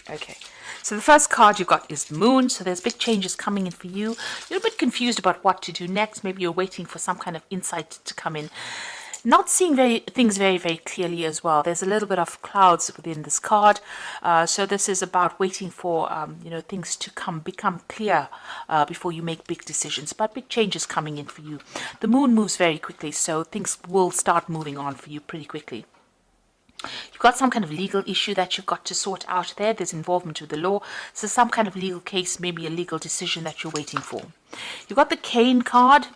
Okay, so the first card you've got is the Moon. So there's big changes coming in for you. You're a bit confused about what to do next. Maybe you're waiting for some kind of insight to come in. Not seeing things very, very clearly as well. There's a little bit of clouds within this card. So this is about waiting for, things to become clear before you make big decisions. But big changes coming in for you. The Moon moves very quickly, so things will start moving on for you pretty quickly. You've got some kind of legal issue that you've got to sort out there. There's involvement with the law. So some kind of legal case, maybe a legal decision that you're waiting for. You've got the Cane card.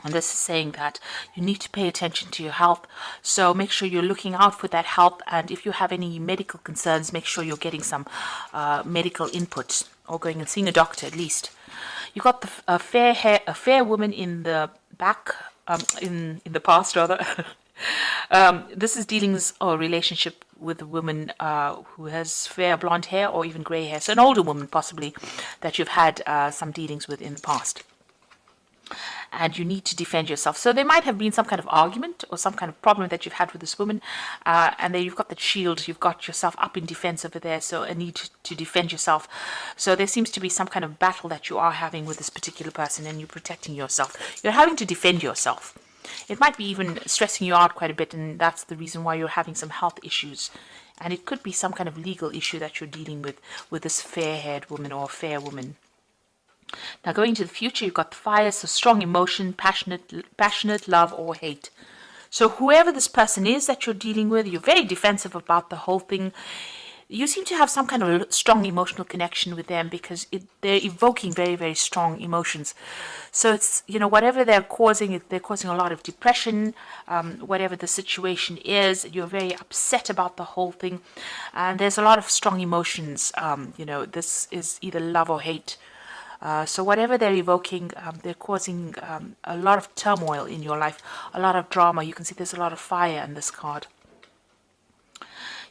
And this is saying that you need to pay attention to your health. So make sure you're looking out for that health. And if you have any medical concerns, make sure you're getting some medical input or going and seeing a doctor at least. You've got a fair woman in the back, in the past rather. This is dealings or relationship with a woman who has fair blonde hair or even grey hair. So an older woman possibly that you've had some dealings with in the past. And you need to defend yourself. So there might have been some kind of argument or some kind of problem that you've had with this woman. And then you've got the shield. You've got yourself up in defense over there. So a need to defend yourself. So there seems to be some kind of battle that you are having with this particular person and you're protecting yourself. You're having to defend yourself. It might be even stressing you out quite a bit, and that's the reason why you're having some health issues. And it could be some kind of legal issue that you're dealing with this fair-haired woman or fair woman. Now going to the future, you've got the fire, so strong emotion, passionate love or hate. So whoever this person is that you're dealing with, you're very defensive about the whole thing. You seem to have some kind of strong emotional connection with them because they're evoking very, very strong emotions. So it's, whatever they're causing a lot of depression, whatever the situation is, you're very upset about the whole thing. And there's a lot of strong emotions. This is either love or hate. So whatever they're evoking, they're causing a lot of turmoil in your life, a lot of drama. You can see there's a lot of fire in this card.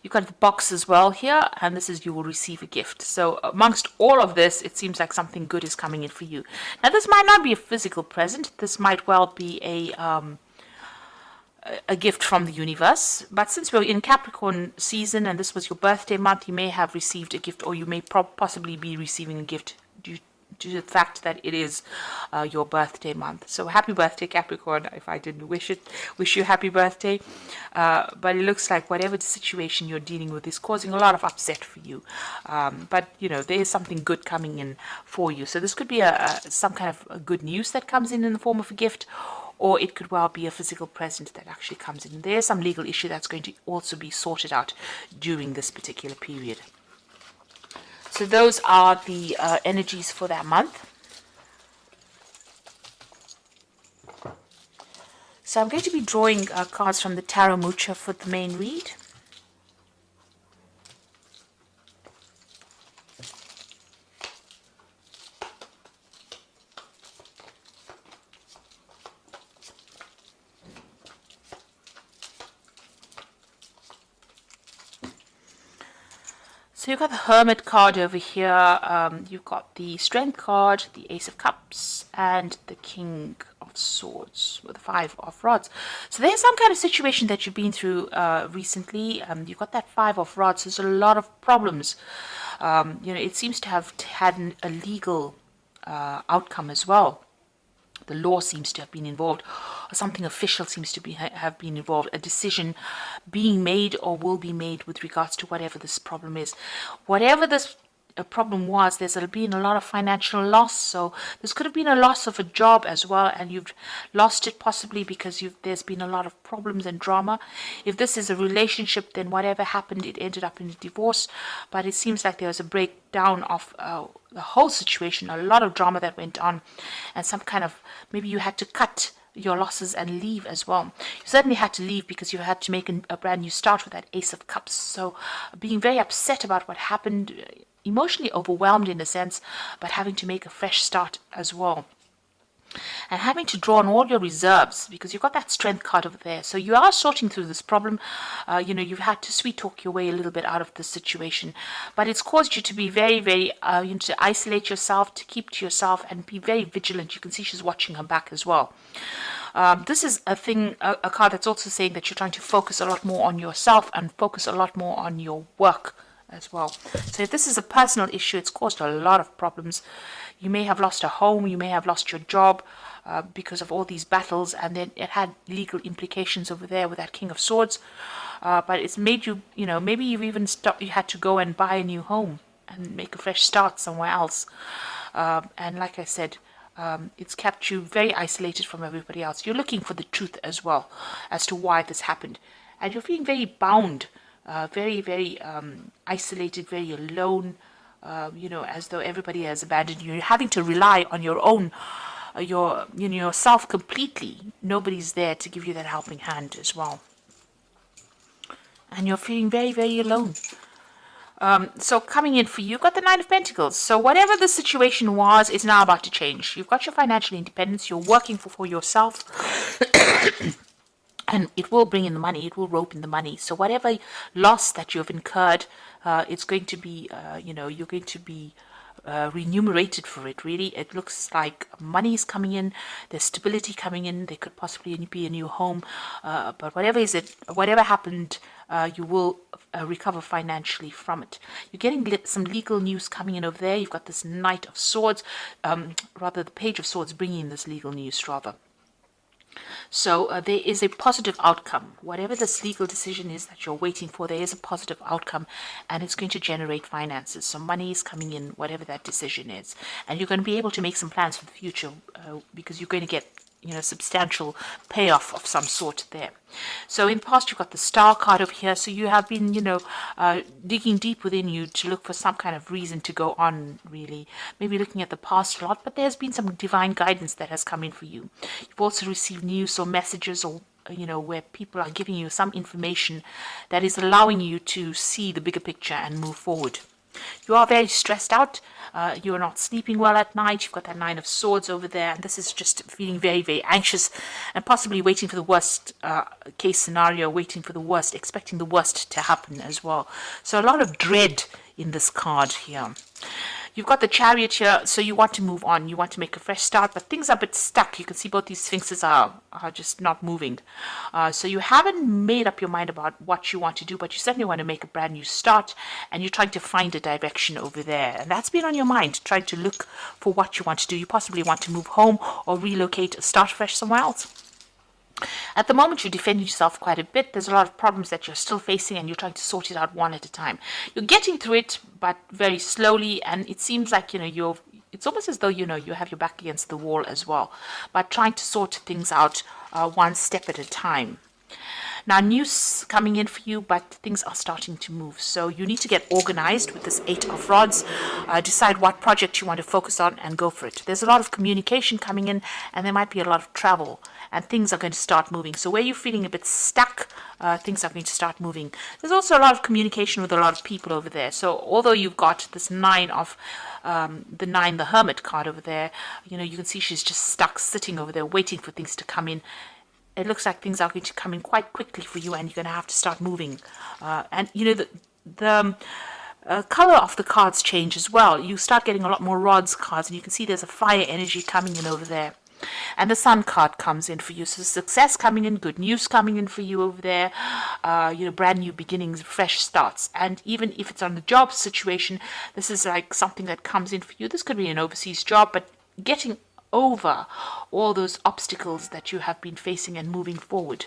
You've got the box as well here, and this is you will receive a gift. So amongst all of this, it seems like something good is coming in for you. Now, this might not be a physical present. This might well be a gift from the universe. But since we're in Capricorn season and this was your birthday month, you may have received a gift, or you may possibly be receiving a gift due to the fact that it is your birthday month. So happy birthday, Capricorn, if I didn't wish you happy birthday. But it looks like whatever the situation you're dealing with is causing a lot of upset for you. But there is something good coming in for you. So this could be some kind of good news that comes in the form of a gift, or it could well be a physical present that actually comes in. There's some legal issue that's going to also be sorted out during this particular period. So those are the energies for that month. So I'm going to be drawing cards from the Tarot Mucha for the main read. So you've got the Hermit card over here, you've got the Strength card, the Ace of Cups, and the King of Swords with the Five of Rods. So there's some kind of situation that you've been through recently. You've got that Five of Rods. There's a lot of problems. It seems to have had a legal outcome as well. The law seems to have been involved, or something official seems to have been involved, a decision being made or will be made with regards to whatever this problem is. Whatever this problem was, there's been a lot of financial loss, so this could have been a loss of a job as well, and you've lost it possibly because there's been a lot of problems and drama. If this is a relationship, then whatever happened, it ended up in a divorce, but it seems like there was a breakdown of the whole situation, a lot of drama that went on, and some kind of, maybe you had to cut your losses and leave as well. You certainly had to leave because you had to make a brand new start with that Ace of Cups. So being very upset about what happened, emotionally overwhelmed in a sense, but having to make a fresh start as well. And having to draw on all your reserves because you've got that Strength card over there. So you are sorting through this problem. You've had to sweet talk your way a little bit out of this situation. But it's caused you to be very, very, to isolate yourself, to keep to yourself and be very vigilant. You can see she's watching her back as well. This is a card that's also saying that you're trying to focus a lot more on yourself and focus a lot more on your work as well. So if this is a personal issue, it's caused a lot of problems. You may have lost a home, you may have lost your job because of all these battles, and then it had legal implications over there with that King of Swords. But it's made you, maybe you've even you had to go and buy a new home and make a fresh start somewhere else. And like I said, it's kept you very isolated from everybody else. You're looking for the truth as well as to why this happened. And you're feeling very bound, very, very isolated, very alone, as though everybody has abandoned you. You're having to rely on your own, yourself completely. Nobody's there to give you that helping hand as well. And you're feeling very, very alone. So coming in for you, you've got the Nine of Pentacles. So whatever the situation was, is now about to change. You've got your financial independence. You're working for yourself. And it will bring in the money. It will rope in the money. So whatever loss that you've incurred, it's going to be, you're going to be remunerated for it. Really, it looks like money is coming in, there's stability coming in, there could possibly be a new home, but whatever happened, you will recover financially from it. You're getting some legal news coming in over there. You've got this Knight of Swords, rather the Page of Swords bringing in this legal news rather. So there is a positive outcome. Whatever this legal decision is that you're waiting for, there is a positive outcome, and it's going to generate finances. So money is coming in, whatever that decision is. And you're going to be able to make some plans for the future because you're going to get substantial payoff of some sort there. So in the past, you've got the Star card over here. So you have been, digging deep within you to look for some kind of reason to go on, really. Maybe looking at the past a lot, but there's been some divine guidance that has come in for you. You've also received news or messages or where people are giving you some information that is allowing you to see the bigger picture and move forward. You are very stressed out. You're not sleeping well at night. You've got that Nine of Swords over there. And this is just feeling very, very anxious and possibly waiting for the worst case scenario, waiting for the worst, expecting the worst to happen as well. So a lot of dread in this card here. You've got the Chariot here, so you want to move on. You want to make a fresh start, but things are a bit stuck. You can see both these sphinxes are just not moving. So you haven't made up your mind about what you want to do, but you certainly want to make a brand new start, and you're trying to find a direction over there. And that's been on your mind, trying to look for what you want to do. You possibly want to move home or relocate or start fresh somewhere else. At the moment, you're defending yourself quite a bit. There's a lot of problems that you're still facing, and you're trying to sort it out one at a time. You're getting through it, but very slowly, and it seems like, it's almost as though, you have your back against the wall as well, but trying to sort things out one step at a time. Now, news coming in for you, but things are starting to move. So you need to get organized with this Eight of Rods. Decide what project you want to focus on and go for it. There's a lot of communication coming in, and there might be a lot of travel, and things are going to start moving. So where you're feeling a bit stuck, things are going to start moving. There's also a lot of communication with a lot of people over there. So although you've got this Nine of the Hermit card over there, you can see she's just stuck sitting over there waiting for things to come in. It looks like things are going to come in quite quickly for you, and you're going to have to start moving. The color of the cards change as well. You start getting a lot more rods cards, and you can see there's a fire energy coming in over there. And the Sun card comes in for you. So success coming in, good news coming in for you over there. Brand new beginnings, fresh starts. And even if it's on the job situation, this is like something that comes in for you. This could be an overseas job, but getting over all those obstacles that you have been facing and moving forward.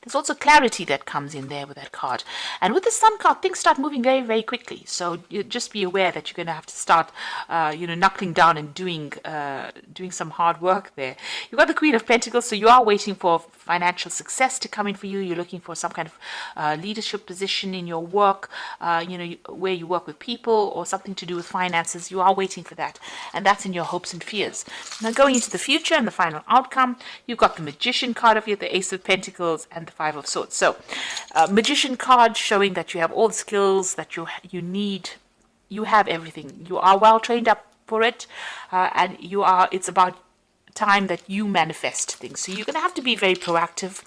There's also clarity that comes in there with that card. And with the Sun card, things start moving very, very quickly. So you just be aware that you're going to have to start, knuckling down and doing some hard work there. You've got the Queen of Pentacles, so you are waiting for financial success to come in for you. You're looking for some kind of leadership position in your work, where you work with people or something to do with finances. You are waiting for that. And that's in your hopes and fears. Now going into the future and the final outcome, you've got the Magician card of you, the Ace of Pentacles, and the Five of Swords. So Magician card showing that you have all the skills that you need. You have everything. You are well trained up for it, and it's about time that you manifest things. So you're going to have to be very proactive.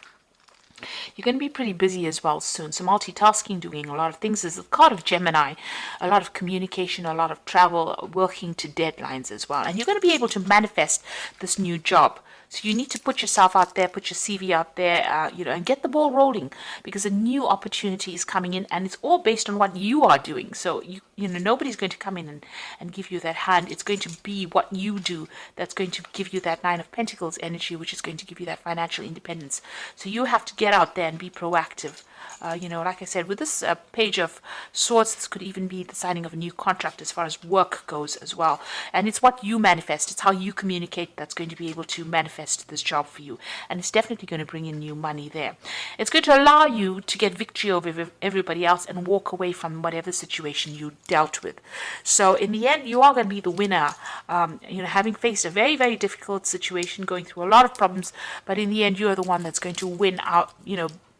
You're going to be pretty busy as well soon. So multitasking, doing a lot of things. There's a card of Gemini, a lot of communication, a lot of travel, working to deadlines as well. And you're going to be able to manifest this new job. So you need to put yourself out there, put your CV out there, and get the ball rolling, because a new opportunity is coming in, and it's all based on what you are doing. So nobody's going to come in and give you that hand. It's going to be what you do that's going to give you that Nine of Pentacles energy, which is going to give you that financial independence. So you have to get out there and be proactive. Like I said, with this Page of Swords, this could even be the signing of a new contract as far as work goes as well. And it's what you manifest. It's how you communicate that's going to be able to manifest this job for you. And it's definitely going to bring in new money there. It's going to allow you to get victory over everybody else and walk away from whatever situation you dealt with. So in the end, you are going to be the winner, having faced a very, very difficult situation, going through a lot of problems. But in the end, you are the one that's going to win out,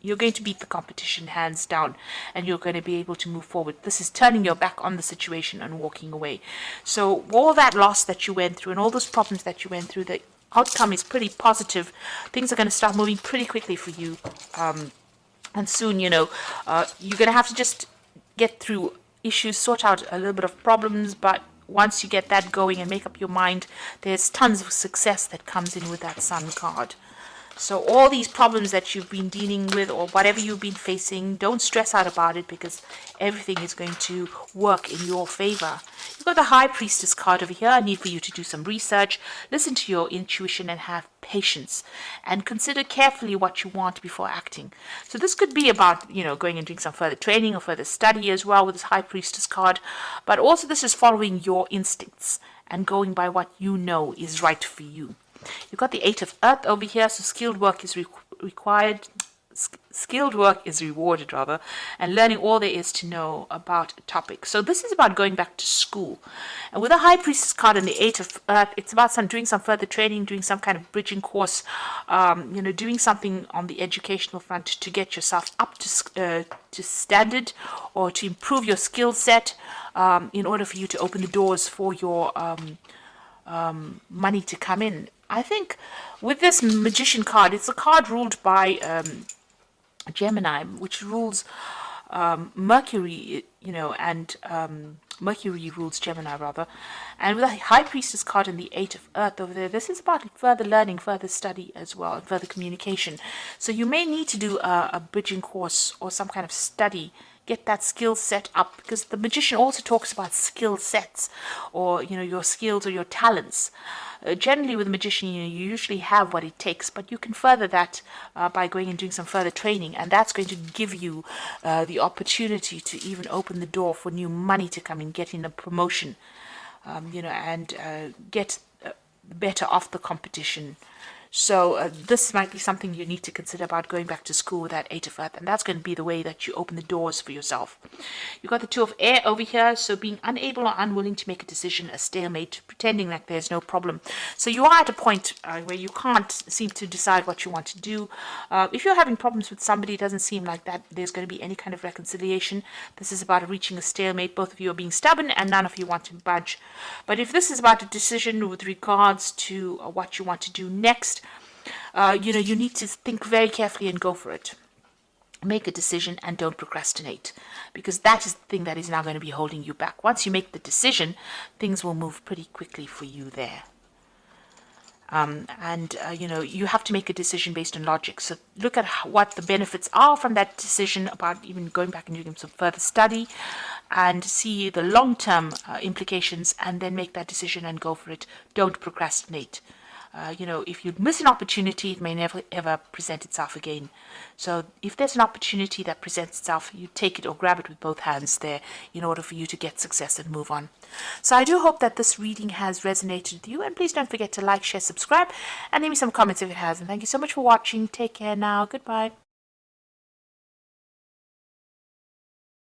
you're going to beat the competition hands down, and you're going to be able to move forward. This is turning your back on the situation and walking away. So all that loss that you went through and all those problems that you went through, the outcome is pretty positive. Things are going to start moving pretty quickly for you. And soon, you're going to have to just get through issues, sort out a little bit of problems, but once you get that going and make up your mind, there's tons of success that comes in with that Sun card. So all these problems that you've been dealing with, or whatever you've been facing, don't stress out about it, because everything is going to work in your favor. You've got the High Priestess card over here. I need for you to do some research, listen to your intuition, and have patience, and consider carefully what you want before acting. So this could be about, going and doing some further training or further study as well with this High Priestess card. But also this is following your instincts and going by what you know is right for you. You've got the Eight of Earth over here, so skilled work is required. Skilled work is rewarded, rather, and learning all there is to know about a topic. So this is about going back to school. And with the High Priestess card and the Eight of Earth, it's about doing some further training, doing some kind of bridging course, doing something on the educational front to get yourself up to standard, or to improve your skill set, in order for you to open the doors for your money to come in. I think with this Magician card, it's a card ruled by Gemini, which rules Mercury, and Mercury rules Gemini, rather. And with the High Priestess card and the Eight of Earth over there, this is about further learning, further study as well, and further communication. So you may need to do a bridging course or some kind of study, get that skill set up, because the Magician also talks about skill sets, or your skills or your talents. Generally with the Magician, you usually have what it takes, but you can further that by going and doing some further training, and that's going to give you the opportunity to even open the door for new money to come in, get in a promotion, and get better off the competition. So this might be something you need to consider about going back to school with that Eight of Earth, and that's going to be the way that you open the doors for yourself. You've got the Two of Air over here, so being unable or unwilling to make a decision, a stalemate, pretending like there's no problem. So you are at a point where you can't seem to decide what you want to do. If you're having problems with somebody, it doesn't seem like that there's going to be any kind of reconciliation. This is about reaching a stalemate. Both of you are being stubborn, and none of you want to budge. But if this is about a decision with regards to what you want to do next, you need to think very carefully and go for it. Make a decision and don't procrastinate, because that is the thing that is now going to be holding you back. Once you make the decision, things will move pretty quickly for you there. You have to make a decision based on logic. So look at what the benefits are from that decision, about even going back and doing some further study, and see the long-term implications, and then make that decision and go for it. Don't procrastinate. If you miss an opportunity, it may never ever present itself again. So if there's an opportunity that presents itself, you take it or grab it with both hands there, in order for you to get success and move on. So I do hope that this reading has resonated with you, and please don't forget to like, share, subscribe, and leave me some comments if it has. And thank you so much for watching. Take care now. Goodbye.